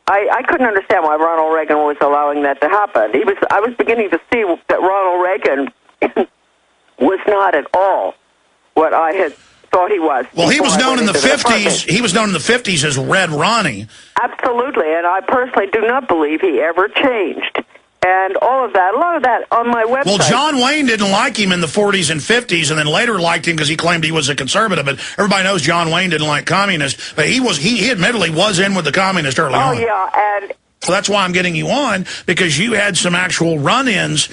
I couldn't understand why Ronald Reagan was allowing that to happen. I was beginning to see that Ronald Reagan was not at all what I had thought he was. Well, he was known in the 50s. He was known in the 50s as Red Ronnie. Absolutely, and I personally do not believe he ever changed. And all of that, a lot of that on my website. Well, John Wayne didn't like him in the 40s and 50s, and then later liked him because he claimed he was a conservative. But everybody knows John Wayne didn't like communists. But he admittedly was in with the communists early on. Oh, yeah, and so that's why I'm getting you on, because you had some actual run-ins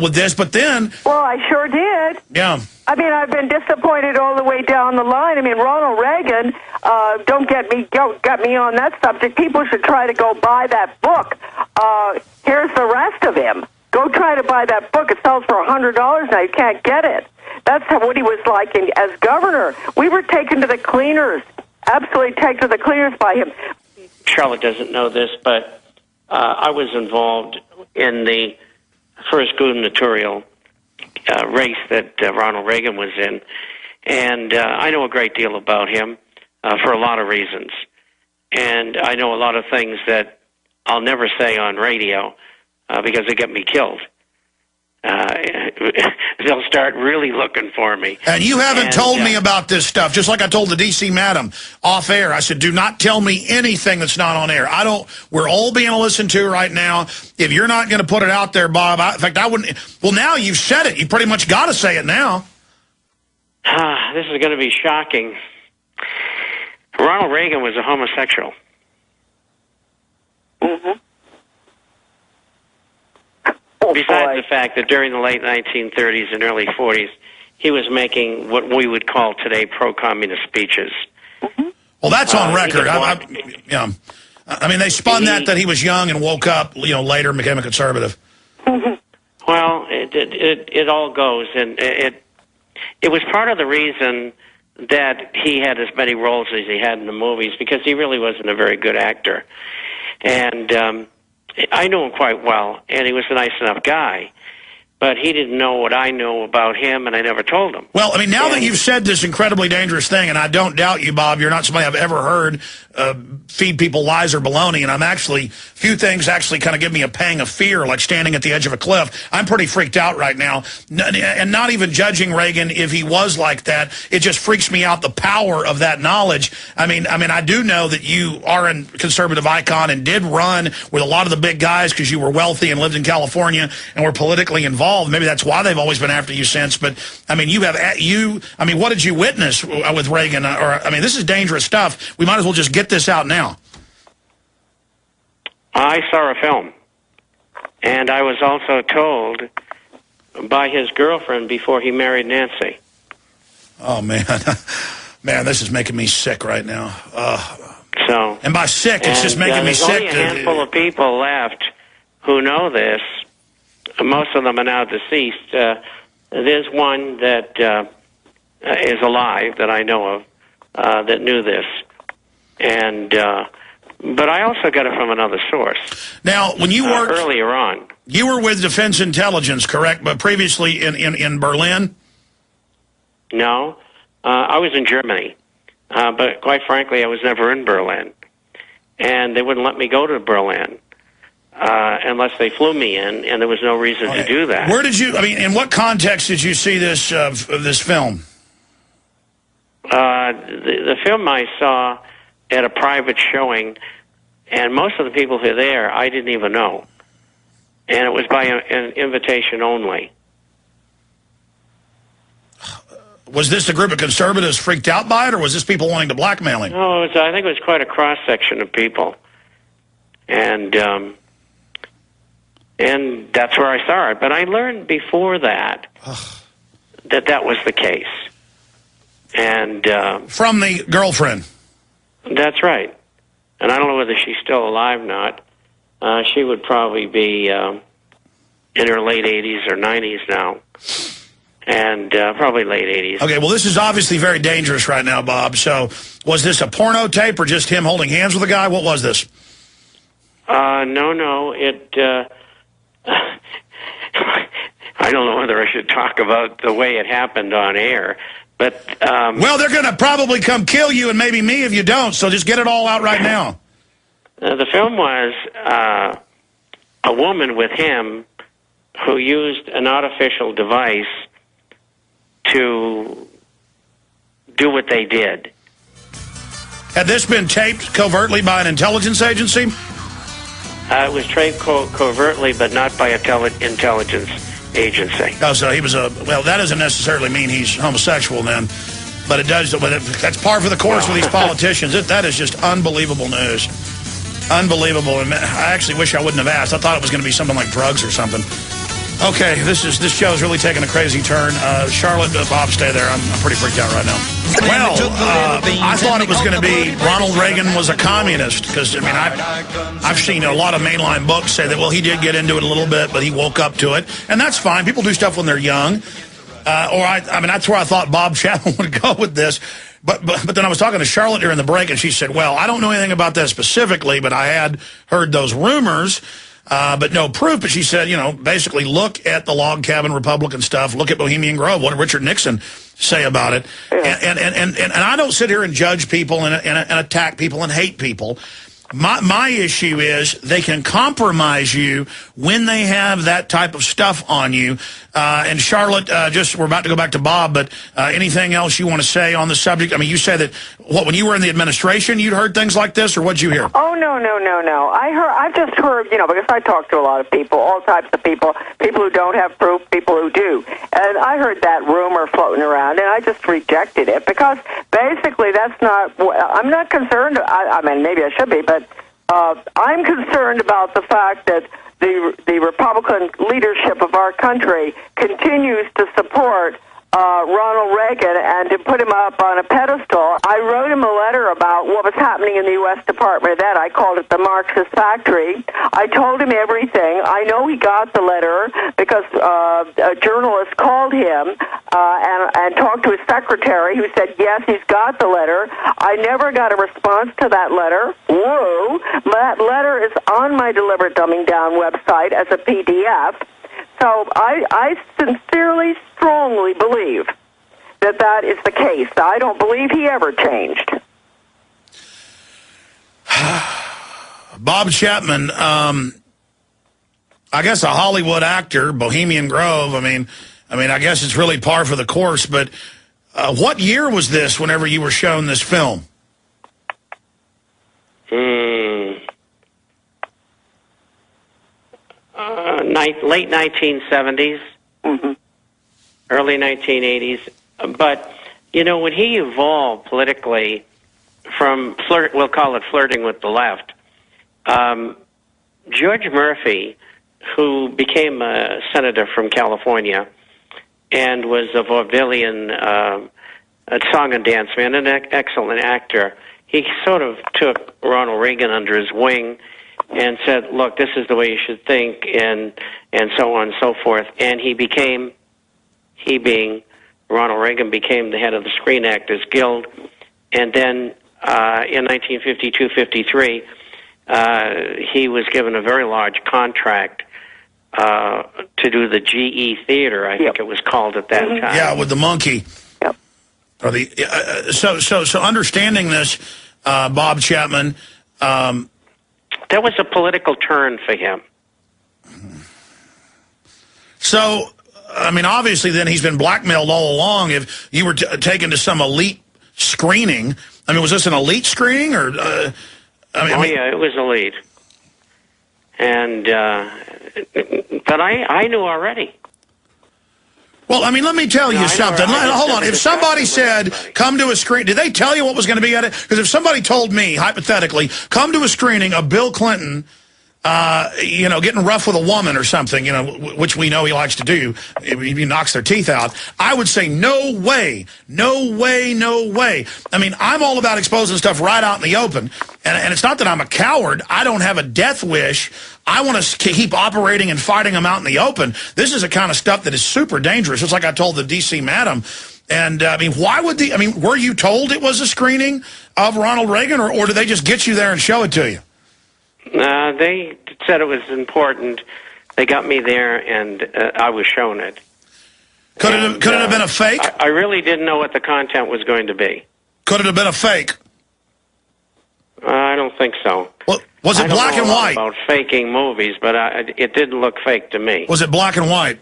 with this. But then... Well, I sure did. Yeah. I mean, I've been disappointed all the way down the line. I mean, Ronald Reagan, don't get me on that subject. People should try to go buy that book. Here's the rest of him. Go try to buy that book. It sells for $100 now. You can't get it. That's what he was like as governor. We were taken to the cleaners, absolutely taken to the cleaners by him. Charlotte doesn't know this, but I was involved in the first gubernatorial race that Ronald Reagan was in, and I know a great deal about him for a lot of reasons. And I know a lot of things that I'll never say on radio because they get me killed. They'll start really looking for me. And you haven't told me about this stuff, just like I told the D.C. madam off air. I said, do not tell me anything that's not on air. We're all being listened to right now. If you're not going to put it out there, Bob, in fact, I wouldn't. Well, now you've said it. You pretty much got to say it now. This is going to be shocking. Ronald Reagan was a homosexual. Mm-hmm. Besides the fact that during the late 1930s and early 40s, he was making what we would call today pro-communist speeches. Mm-hmm. Well, that's on record. Yeah. I mean, they spun that he was young and woke up, later and became a conservative. Mm-hmm. Well, it all goes, and it was part of the reason that he had as many roles as he had in the movies, because he really wasn't a very good actor. And I knew him quite well, and he was a nice enough guy. But he didn't know what I knew about him, and I never told him. Well, I mean, now that you've said this incredibly dangerous thing, and I don't doubt you, Bob, you're not somebody I've ever heard feed people lies or baloney, and few things actually kind of give me a pang of fear, like standing at the edge of a cliff. I'm pretty freaked out right now, and not even judging Reagan if he was like that. It just freaks me out, the power of that knowledge. I mean, I do know that you are a conservative icon and did run with a lot of the big guys because you were wealthy and lived in California and were politically involved. Maybe that's why they've always been after you since. But, I mean, what did you witness with Reagan? This is dangerous stuff. We might as well just get this out now. I saw a film, and I was also told by his girlfriend before he married Nancy. Oh, man. Man, this is making me sick right now. And by sick, it's just making me sick. There's only a handful of people left who know this. Most of them are now deceased. There's one that is alive that I know of that knew this. And but I also got it from another source. Now, when you worked earlier on, you were with Defense Intelligence, correct? But previously in Berlin? No, I was in Germany. But quite frankly, I was never in Berlin, and they wouldn't let me go to Berlin unless they flew me in, and there was no reason to do that. Where did you? In what context did you see this this film? The film I saw at a private showing, and most of the people who were there I didn't even know, and it was by an invitation only. Was this a group of conservatives freaked out by it, or was this people wanting to blackmail him? No, I think it was quite a cross-section of people, and that's where I saw it. But I learned before that that was the case. And from the girlfriend. That's right. And I don't know whether she's still alive or not. She would probably be in her late 80s or 90s now. And probably late 80s. Okay, well, this is obviously very dangerous right now, Bob. So was this a porno tape or just him holding hands with a guy? What was this? No. I don't know whether I should talk about the way it happened on air. But well, they're going to probably come kill you and maybe me if you don't, so just get it all out right now. The film was a woman with him who used an artificial device to do what they did. Had this been taped covertly by an intelligence agency? It was taped covertly, but not by an intelligence agency. Oh, so he was well, that doesn't necessarily mean he's homosexual then, but it does. But that's par for the course with these politicians. That is just unbelievable news. Unbelievable. And I actually wish I wouldn't have asked. I thought it was going to be something like drugs or something. Okay, this show is really taking a crazy turn. Charlotte, Bob, stay there. I'm pretty freaked out right now. Well, I thought it was going to be Ronald Reagan was a communist because, I mean, I've seen a lot of mainline books say that, well, he did get into it a little bit, but he woke up to it. And that's fine. People do stuff when they're young. I mean, that's where I thought Bob Chapman would go with this. But then I was talking to Charlotte during the break, and she said, well, I don't know anything about that specifically, but I had heard those rumors. But no proof. But she said, basically look at the log cabin Republican stuff. Look at Bohemian Grove. What did Richard Nixon say about it? Yeah. And I don't sit here and judge people and attack people and hate people. My issue is they can compromise you when they have that type of stuff on you. And Charlotte, we're about to go back to Bob, but anything else you want to say on the subject? I mean, you said that, when you were in the administration, you'd heard things like this, or what'd you hear? Oh, no. I've just heard, because I talk to a lot of people, all types of people who don't have proof, people who do. And I heard that rumor floating around, and I just rejected it because basically that's not, I'm not concerned, I mean, maybe I should be, but I'm concerned about the fact that the Republican leadership of our country continues to support Ronald Reagan and to put him up on a pedestal. I wrote him a letter about what was happening in the U.S. Department of Ed. I called it the Marxist Factory. I told him everything. I know he got the letter because a journalist called him and talked to his secretary who said, yes, he's got the letter. I never got a response to that letter. Whoa. That letter is on my Deliberate Dumbing Down website as a PDF. So I sincerely, strongly believe that is the case. I don't believe he ever changed. Bob Chapman, I guess a Hollywood actor, Bohemian Grove. I mean, I guess it's really par for the course. But what year was this? Whenever you were shown this film? Late 1970s, early 1980s. But, when he evolved politically from we'll call it flirting with the left, George Murphy, who became a senator from California and was a vaudevillian song and dance man, an excellent actor, he sort of took Ronald Reagan under his wing and said, look, this is the way you should think, and so on and so forth. And he being Ronald Reagan, became the head of the Screen Actors Guild. And then in 1952-53, he was given a very large contract to do the GE Theater, I think it was called at that time. Yeah, with the monkey. Yep. Or so understanding this, Bob Chapman, that was a political turn for him. So, I mean, obviously then he's been blackmailed all along. If you were taken to some elite screening, I mean, was this an elite screening? Or, yeah, it was elite. And, but I knew already. Well, I mean, let me tell you something. Hold on. If somebody said, come to a screening, did they tell you what was going to be at it? Because if somebody told me, hypothetically, come to a screening of Bill Clinton, getting rough with a woman or something, which we know he likes to do, he knocks their teeth out, I would say, no way, no way, no way. I mean, I'm all about exposing stuff right out in the open. And it's not that I'm a coward. I don't have a death wish. I want to keep operating and fighting them out in the open. This is the kind of stuff that is super dangerous. It's like I told the D.C. madam. And, I mean, were you told it was a screening of Ronald Reagan, or did they just get you there and show it to you? They said it was important. They got me there, and I was shown it. Could it have been a fake? I really didn't know what the content was going to be. Could it have been a fake? I don't think so. Well, Was it black and white? About faking movies, but it didn't look fake to me. Was it black and white?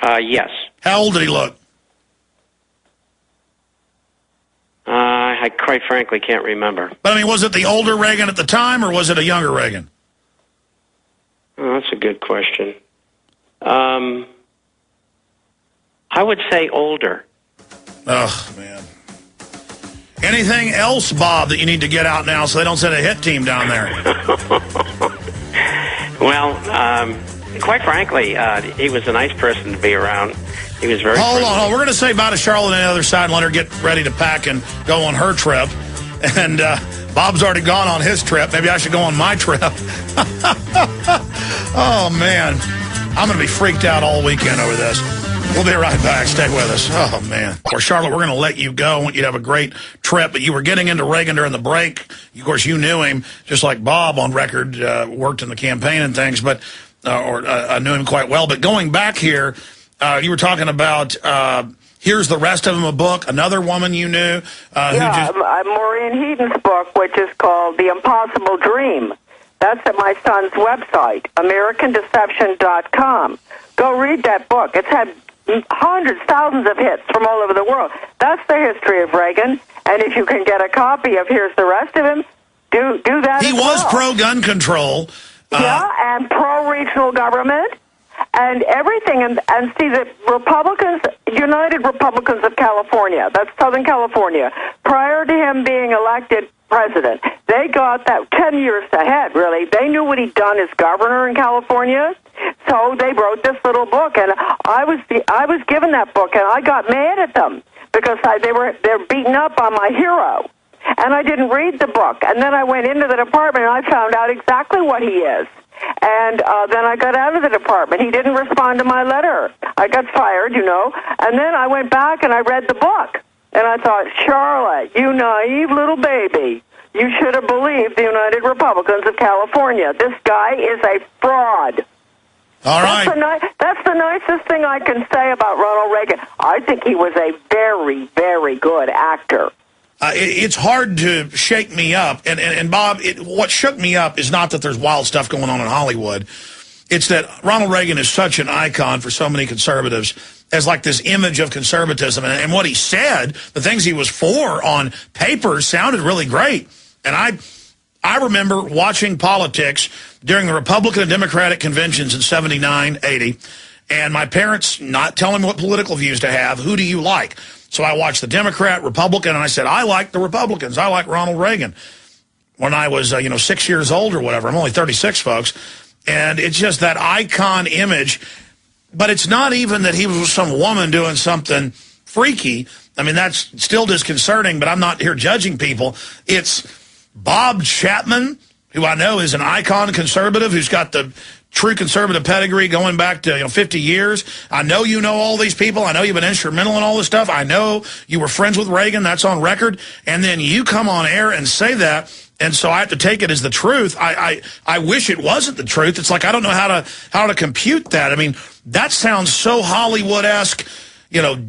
Yes. How old did he look? I quite frankly can't remember. But, I mean, was it the older Reagan at the time, or was it a younger Reagan? Oh, that's a good question. I would say older. Oh, man. Anything else, Bob, that you need to get out now so they don't send a hit team down there? Well, quite frankly, he was a nice person to be around. He was very Hold friendly. on. We're going to say bye to Charlotte on the other side and let her get ready to pack and go on her trip. And Bob's already gone on his trip. Maybe I should go on my trip. Oh, man. I'm going to be freaked out all weekend over this. We'll be right back. Stay with us. Oh, man. Or Charlotte, we're going to let you go. I want you to have a great trip. But you were getting into Reagan during the break. Of course, you knew him, just like Bob on record, worked in the campaign and things. But I knew him quite well. But going back here, you were talking about Here's the Rest of Them, a book, another woman you knew. Maureen Heaton's book, which is called The Impossible Dream. That's at my son's website, AmericanDeception.com. Go read that book. It's had hundreds, thousands of hits from all over the world. That's the history of Reagan. And if you can get a copy of Here's the Rest of Him, do that He as was well. pro-gun control. And pro-regional government. And everything, and see the Republicans, United Republicans of California, that's Southern California, prior to him being elected president, they got that 10 years ahead, really. They knew what he'd done as governor in California, so they wrote this little book, and I was given that book, and I got mad at them, because they're beating up on my hero, and I didn't read the book, and then I went into the department, and I found out exactly what he is. And then I got out of the department. He didn't respond to my letter. I got fired, And then I went back and I read the book. And I thought, Charlotte, you naive little baby. You should have believed the United Republicans of California. This guy is a fraud. All right. That's the nicest thing I can say about Ronald Reagan. I think he was a very, very good actor. It's hard to shake me up. And Bob, what shook me up is not that there's wild stuff going on in Hollywood. It's that Ronald Reagan is such an icon for so many conservatives as like this image of conservatism. And what he said, the things he was for on paper sounded really great. And I remember watching politics during the Republican and Democratic conventions in 79, 80, and my parents not telling me what political views to have. Who do you like? So I watched the Democrat, Republican, and I said, I like the Republicans. I like Ronald Reagan. When I was, 6 years old or whatever. I'm only 36, folks. And it's just that icon image. But it's not even that he was some woman doing something freaky. I mean, that's still disconcerting, but I'm not here judging people. It's Bob Chapman, who I know is an icon conservative, who's got the true conservative pedigree going back to 50 years. I know you know all these people. I know you've been instrumental in all this stuff. I know you were friends with Reagan. That's on record. And then you come on air and say that, and so I have to take it as the truth. I wish it wasn't the truth. It's like I don't know how to compute that. I mean, that sounds so Hollywood-esque,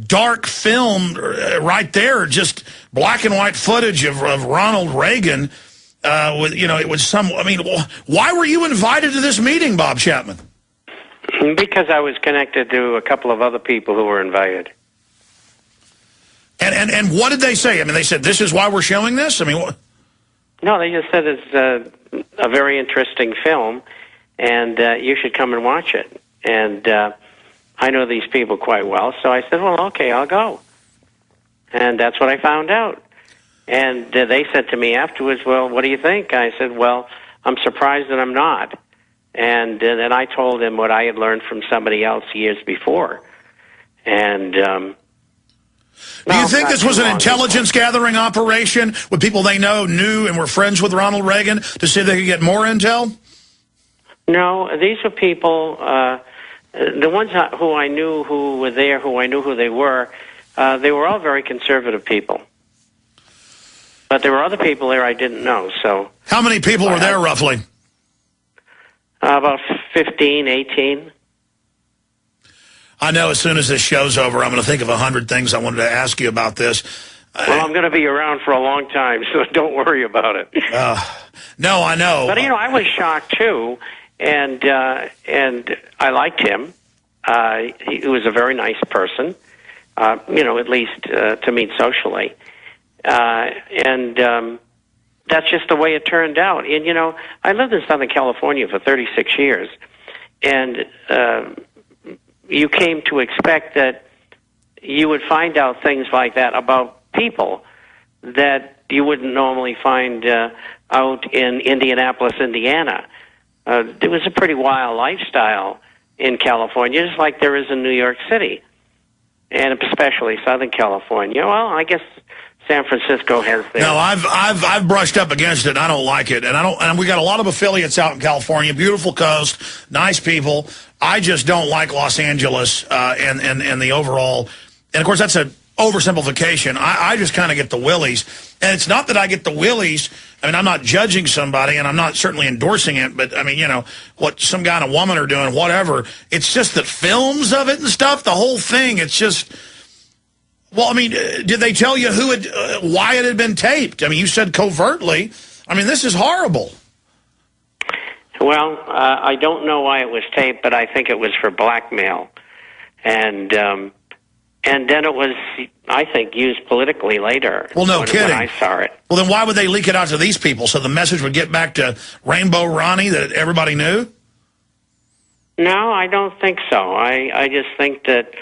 dark film right there, just black and white footage of Ronald Reagan. It was why were you invited to this meeting, Bob Chapman? Because I was connected to a couple of other people who were invited. And what did they say? I mean, they said, this is why we're showing this? I mean, what? No, they just said it's a very interesting film, and you should come and watch it. And I know these people quite well, so I said, well, okay, I'll go. And that's what I found out. And they said to me afterwards, well, what do you think? I said, well, I'm surprised that I'm not. And then I told him what I had learned from somebody else years before. And do you think this was an intelligence gathering operation with people they knew and were friends with Ronald Reagan to see if they could get more intel? No, these were people, the ones who I knew who were there, who I knew who they were all very conservative people. But there were other people there I didn't know. So how many people were there, roughly? About 15, 18. I know as soon as this show's over, I'm going to think of 100 things I wanted to ask you about this. Well, I'm going to be around for a long time, so don't worry about it. No, I know. But I was shocked too, and I liked him. He was a very nice person, at least to meet socially, and that's just the way it turned out. And I lived in Southern California for 36 years, and you came to expect that you would find out things like that about people that you wouldn't normally find out in Indianapolis, Indiana. There was a pretty wild lifestyle in California, just like there is in New York City, and especially Southern California. Well, I guess San Francisco has their... No, I've brushed up against it. And I don't like it, and we got a lot of affiliates out in California. Beautiful coast, nice people. I just don't like Los Angeles and the overall. And of course, that's an oversimplification. I just kind of get the willies, and it's not that I get the willies. I mean, I'm not judging somebody, and I'm not certainly endorsing it, but, I mean, what some guy and a woman are doing, whatever. It's just the films of it and stuff, the whole thing, it's just... Well, I mean, did they tell you why it had been taped? I mean, you said covertly. I mean, this is horrible. Well, I don't know why it was taped, but I think it was for blackmail. And then it was, I think, used politically later. Well, no kidding. When I saw it. Well, then why would they leak it out to these people? So the message would get back to Rainbow Ronnie that everybody knew? No, I don't think so. I just think that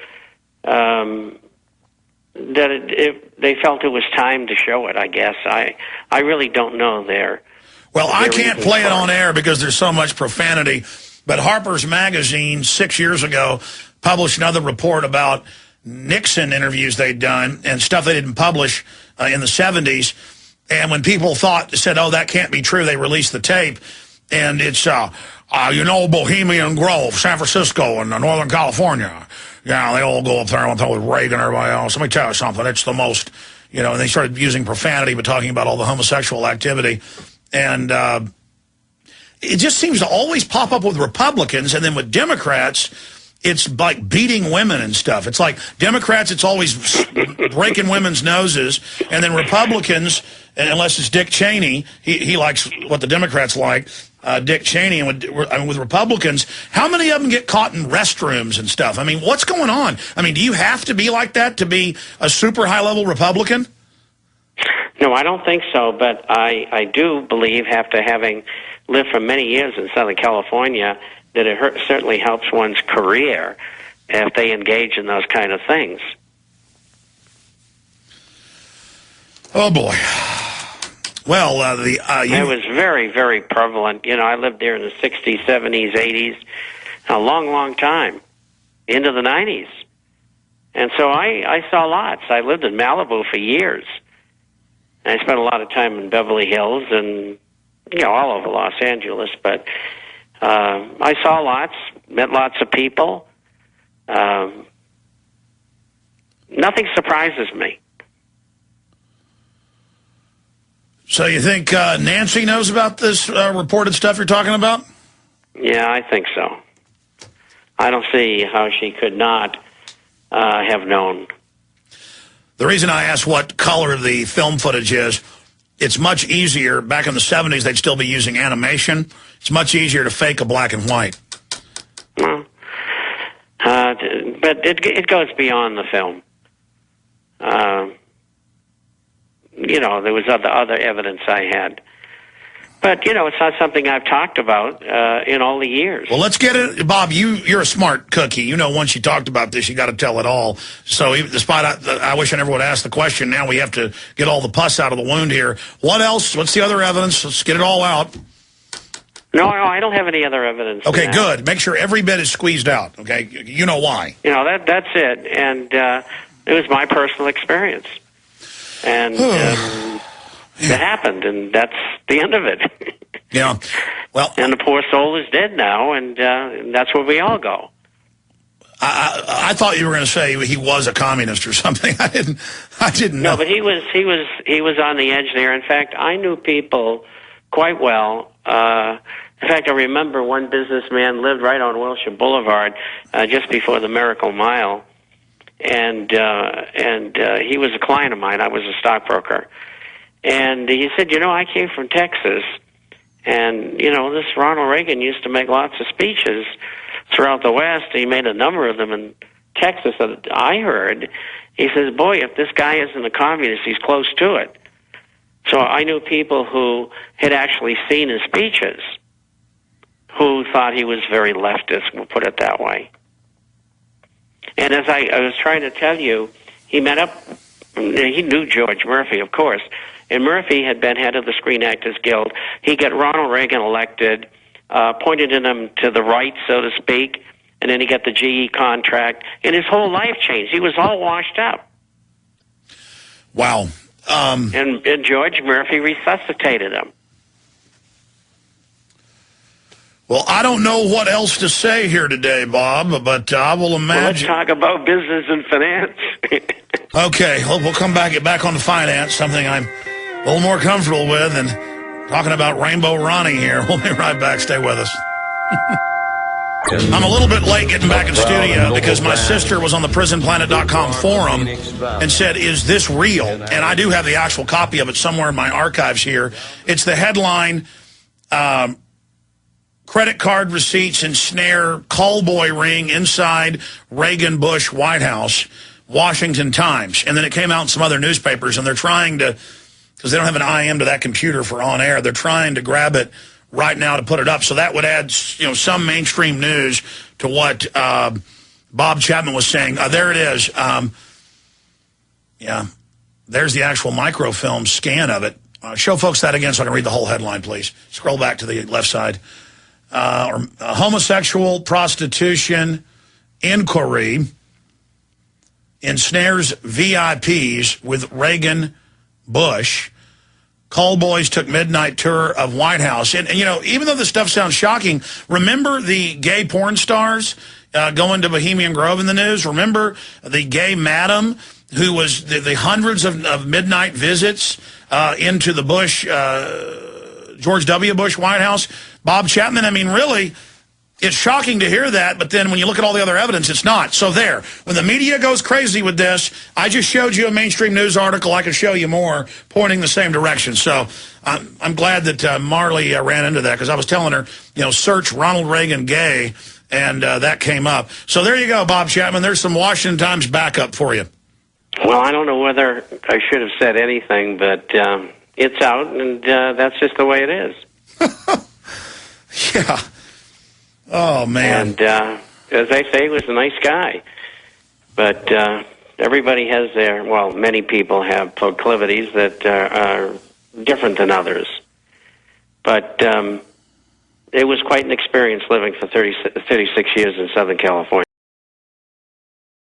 they felt it was time to show it, I guess. I really don't know their... Well, I can't play it on air because there's so much profanity, but Harper's Magazine 6 years ago published another report about Nixon interviews they'd done and stuff they didn't publish in the 70s. And when people said, oh, that can't be true, they released the tape. And it's, Bohemian Grove, San Francisco, and Northern California. Yeah, they all go up there with Reagan and everybody else. Let me tell you something. It's the most, and they started using profanity, but talking about all the homosexual activity. And it just seems to always pop up with Republicans, and then with Democrats, it's like beating women and stuff. It's like Democrats, it's always breaking women's noses, and then Republicans, unless it's Dick Cheney, he likes what the Democrats like, Dick Cheney. And with Republicans, how many of them get caught in restrooms and stuff? I mean, what's going on? I mean, do you have to be like that to be a super high-level Republican? No, I don't think so, but I do believe, after having lived for many years in Southern California, that it certainly helps one's career if they engage in those kind of things. Oh, boy. Well, it was very, very prevalent. I lived there in the 60s, 70s, 80s, a long, long time, into the 90s. And so I saw lots. I lived in Malibu for years. I spent a lot of time in Beverly Hills and, all over Los Angeles. But I saw lots, met lots of people. Nothing surprises me. So you think Nancy knows about this reported stuff you're talking about? Yeah, I think so. I don't see how she could not have known. The reason I asked what color the film footage is, it's much easier. Back in the 70s, they'd still be using animation. It's much easier to fake a black and white. Well, but it goes beyond the film. There was other evidence I had. But, it's not something I've talked about in all the years. Well, let's get it. Bob, you're a smart cookie. Once you talked about this, you got to tell it all. So despite I wish I never would have asked the question, now we have to get all the pus out of the wound here. What else? What's the other evidence? Let's get it all out. No, I don't have any other evidence. Okay, good. Make sure every bit is squeezed out, okay? You know why. That's it. And it was my personal experience. And... It happened, and that's the end of it. Yeah. Well, and the poor soul is dead now, and that's where we all go. I thought you were going to say he was a communist or something. I didn't know. No, but he was on the edge there. In fact, I knew people quite well. In fact, I remember one businessman lived right on Wilshire Boulevard, just before the Miracle Mile, and he was a client of mine. I was a stockbroker. And he said, I came from Texas, And, you know, this Ronald Reagan used to make lots of speeches throughout the West. He made a number of them in Texas that I heard. He says, boy, if this guy isn't a communist, he's close to it. So I knew people who had actually seen his speeches who thought he was very leftist, we'll put it that way. And as I was trying to tell you, he met up, he knew George Murphy, of course, and Murphy had been head of the Screen Actors Guild. He got Ronald Reagan elected, pointed him to the right, so to speak, and then he got the GE contract, and his whole life changed. He was all washed up. Wow. And George Murphy resuscitated him. Well, I don't know what else to say here today, Bob, but I will imagine... Well, let's talk about business and finance. Okay, we'll get back on the finance, something I'm a little more comfortable with, and talking about Rainbow Ronnie here. We'll be right back. Stay with us. I'm a little bit late getting back in studio because my sister was on the PrisonPlanet.com forum and said, is this real? And I do have the actual copy of it somewhere in my archives here. It's the headline... credit card receipts ensnare callboy ring inside Reagan-Bush White House, Washington Times. And then it came out in some other newspapers, and they're trying to, because they don't have an IM to that computer for on air, they're trying to grab it right now to put it up. So that would add, you know, some mainstream news to what Bob Chapman was saying. There it is. Yeah, there's the actual microfilm scan of it. Show folks that again so I can read the whole headline, please. Scroll back to the left side. Homosexual prostitution inquiry ensnares VIPs with Reagan Bush. Callboys took midnight tour of White House. And, you know, even though this stuff sounds shocking, remember the gay porn stars going to Bohemian Grove in the news? Remember the gay madam who was the hundreds of midnight visits into the Bush, George W. Bush White House? Bob Chapman, I mean, really, it's shocking to hear that, but then when you look at all the other evidence, it's not. So there, when the media goes crazy with this, I just showed you a mainstream news article. I could show you more pointing the same direction. So I'm glad that Marley ran into that, because I was telling her, you know, search Ronald Reagan gay, and that came up. So there you go, Bob Chapman. There's some Washington Times backup for you. Well, I don't know whether I should have said anything, but it's out, and that's just the way it is. Yeah. Oh, man. And as I say, he was a nice guy. But everybody has many people have proclivities that are different than others. But it was quite an experience living for 36 years in Southern California.